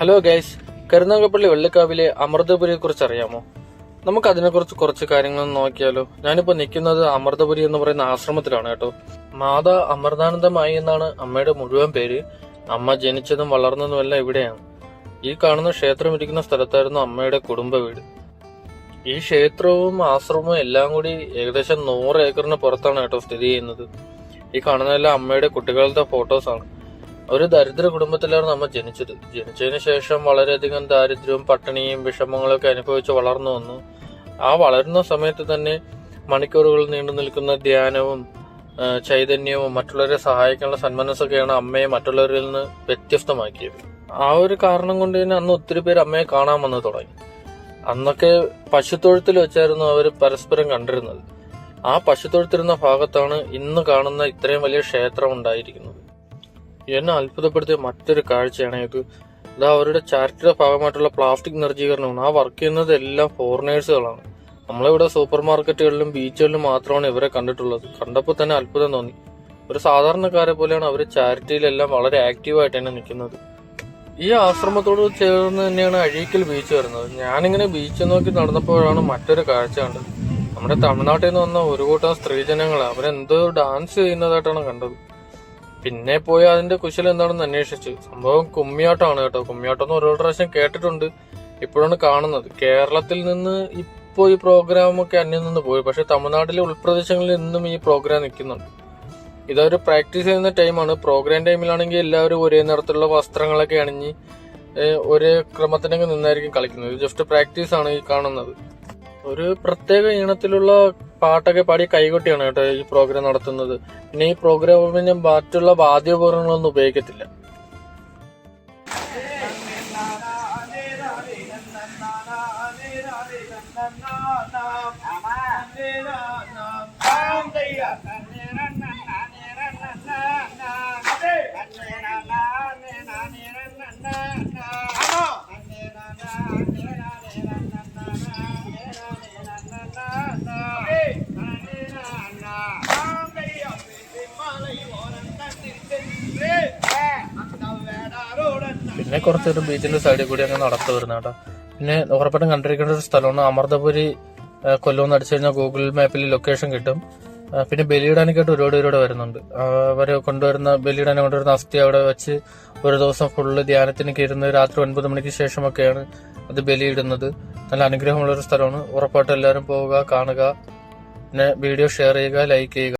Hello guys, Karunagappally വെള്ളിക്കാവിലെ അമൃതപുരിയെ കുറിച്ച് അറിയാമോ? നമുക്ക് അതിനെക്കുറിച്ച് കുറച്ച് കാര്യങ്ങൾ നോക്കിയാലോ. ഞാനിപ്പോ നിൽക്കുന്നത് അമൃതപുരി എന്ന് പറയുന്ന ആശ്രമത്തിലാണ് കേട്ടോ. മാതാ അമൃതാനന്ദമായി എന്നാണ് അമ്മയുടെ മുഴുവൻ പേര്. അമ്മ ജനിച്ചതും വളർന്നതും എല്ലാം ഇവിടെയാണ്. ഈ കാണുന്ന ക്ഷേത്രം ഇരിക്കുന്ന സ്ഥലത്തായിരുന്നു അമ്മയുടെ കുടുംബ വീട്. ഈ ക്ഷേത്രവും ആശ്രമവും എല്ലാം കൂടി ഏകദേശം 100 ഏക്കറിന് പുറത്താണ് കേട്ടോ സ്ഥിതി ചെയ്യുന്നത്. ഈ കാണുന്നതെല്ലാം അമ്മയുടെ കുട്ടികളുടെ ഫോട്ടോസാണ്. ഒരു ദരിദ്ര കുടുംബത്തിലായിരുന്നു അമ്മ ജനിച്ചത്. ജനിച്ചതിന് ശേഷം വളരെയധികം ദാരിദ്ര്യവും പട്ടിണിയും വിഷമങ്ങളൊക്കെ അനുഭവിച്ച് വളർന്നു വന്നു. ആ വളരുന്ന സമയത്ത് തന്നെ മണിക്കൂറുകൾ നീണ്ടു നിൽക്കുന്ന ധ്യാനവും ചൈതന്യവും മറ്റുള്ളവരെ സഹായിക്കാനുള്ള സന്മനസ്സൊക്കെയാണ് അമ്മയെ മറ്റുള്ളവരിൽ നിന്ന് വ്യത്യസ്തമാക്കിയത്. ആ ഒരു കാരണം കൊണ്ട് തന്നെ അന്ന് ഒത്തിരി പേര് അമ്മയെ കാണാൻ വന്ന് തുടങ്ങി. അന്നൊക്കെ പശുത്തൊഴുത്തിൽ വെച്ചായിരുന്നു അവർ പരസ്പരം കണ്ടിരുന്നത്. ആ പശുത്തൊഴുത്തിരുന്ന ഭാഗത്താണ് ഇന്ന് കാണുന്ന ഇത്രയും വലിയ ക്ഷേത്രം ഉണ്ടായിരിക്കുന്നത്. എന്നെ അത്ഭുതപ്പെടുത്തിയ മറ്റൊരു കാഴ്ചയാണ് ഇത്. ഇതാ അവരുടെ ചാരിറ്റിയുടെ ഭാഗമായിട്ടുള്ള പ്ലാസ്റ്റിക് നിർജ്ജീകരണമാണ്. ആ വർക്ക് ചെയ്യുന്നത് എല്ലാം ഫോറിനേഴ്സുകളാണ്. നമ്മളിവിടെ സൂപ്പർ മാർക്കറ്റുകളിലും ബീച്ചുകളിലും മാത്രമാണ് ഇവരെ കണ്ടിട്ടുള്ളത്. കണ്ടപ്പോൾ തന്നെ അത്ഭുതം തോന്നി. ഒരു സാധാരണക്കാരെ പോലെയാണ് അവർ ചാരിറ്റിയിലെല്ലാം വളരെ ആക്റ്റീവായിട്ട് തന്നെ നിൽക്കുന്നത്. ഈ ആശ്രമത്തോട് ചേർന്ന് തന്നെയാണ് അഴീക്കൽ ബീച്ച് വരുന്നത്. ഞാനിങ്ങനെ ബീച്ച് നോക്കി നടന്നപ്പോഴാണ് മറ്റൊരു കാഴ്ച കണ്ടത്. നമ്മുടെ തമിഴ്നാട്ടിൽ നിന്ന് വന്ന ഒരു കൂട്ടം സ്ത്രീജനങ്ങൾ അവരെന്തോ ഡാൻസ് ചെയ്യുന്നതായിട്ടാണ് കണ്ടത്. പിന്നെ പോയി അതിന്റെ കുശലം എന്താണെന്ന് അന്വേഷിച്ചു. സംഭവം കുമ്മിയാട്ടമാണ് കേട്ടോ. കുമ്മിയാട്ടം എന്ന് ഓരോ പ്രാവശ്യം കേട്ടിട്ടുണ്ട്, ഇപ്പോഴാണ് കാണുന്നത്. കേരളത്തിൽ നിന്ന് ഇപ്പോൾ ഈ പ്രോഗ്രാമൊക്കെ അന്യം നിന്ന് പോയി, പക്ഷെ തമിഴ്നാട്ടിലെ ഉൾപ്രദേശങ്ങളിൽ ഇന്നും ഈ പ്രോഗ്രാം നിൽക്കുന്നുണ്ട്. ഇതൊരു പ്രാക്ടീസ് ചെയ്യുന്ന ടൈമാണ്. പ്രോഗ്രാം ടൈമിലാണെങ്കിൽ എല്ലാവരും ഒരേ നിറത്തിലുള്ള വസ്ത്രങ്ങളൊക്കെ അണിഞ്ഞ് ഒരേ ക്രമത്തിനൊക്കെ നിന്നായിരിക്കും കളിക്കുന്നത്. ജസ്റ്റ് പ്രാക്ടീസ് ആണ് ഈ കാണുന്നത്. ഒരു പ്രത്യേക ഈണത്തിലുള്ള പാട്ടൊക്കെ പാടി കൈകൊട്ടിയാണ് കേട്ടോ ഈ പ്രോഗ്രാം നടത്തുന്നത്. പിന്നെ ഈ പ്രോഗ്രാമിന് മറ്റുള്ള വാദ്യോപകരണങ്ങളൊന്നും ഉപയോഗിക്കത്തില്ല. പിന്നെ കുറച്ചൊരു ബീച്ചിന്റെ സൈഡിൽ കൂടി അങ്ങ് നടത്തു വരുന്ന കേട്ടോ. പിന്നെ ഉറപ്പായിട്ടും കണ്ടിരിക്കേണ്ട ഒരു സ്ഥലമാണ് അമൃതപുരി. കൊല്ലം അടിച്ചു കഴിഞ്ഞാൽ ഗൂഗിൾ മാപ്പിൽ ലൊക്കേഷൻ കിട്ടും. പിന്നെ ബലിയിടാനൊക്കെയായിട്ട് ഒരുപാട് പേരോട് വരുന്നുണ്ട്. അവര് ബലിയിടാനെ കൊണ്ടുവരുന്ന അസ്ഥി അവിടെ വെച്ച് ഒരു ദിവസം ഫുള്ള് ധ്യാനത്തിനൊക്കെ ഇരുന്ന് രാത്രി 9 മണിക്ക് ശേഷമൊക്കെയാണ് അത് ബലിയിടുന്നത്. നല്ല അനുഗ്രഹമുള്ള ഒരു സ്ഥലമാണ്. ഉറപ്പായിട്ടും എല്ലാവരും പോവുക, കാണുക. പിന്നെ വീഡിയോ ഷെയർ ചെയ്യുക, ലൈക്ക് ചെയ്യുക.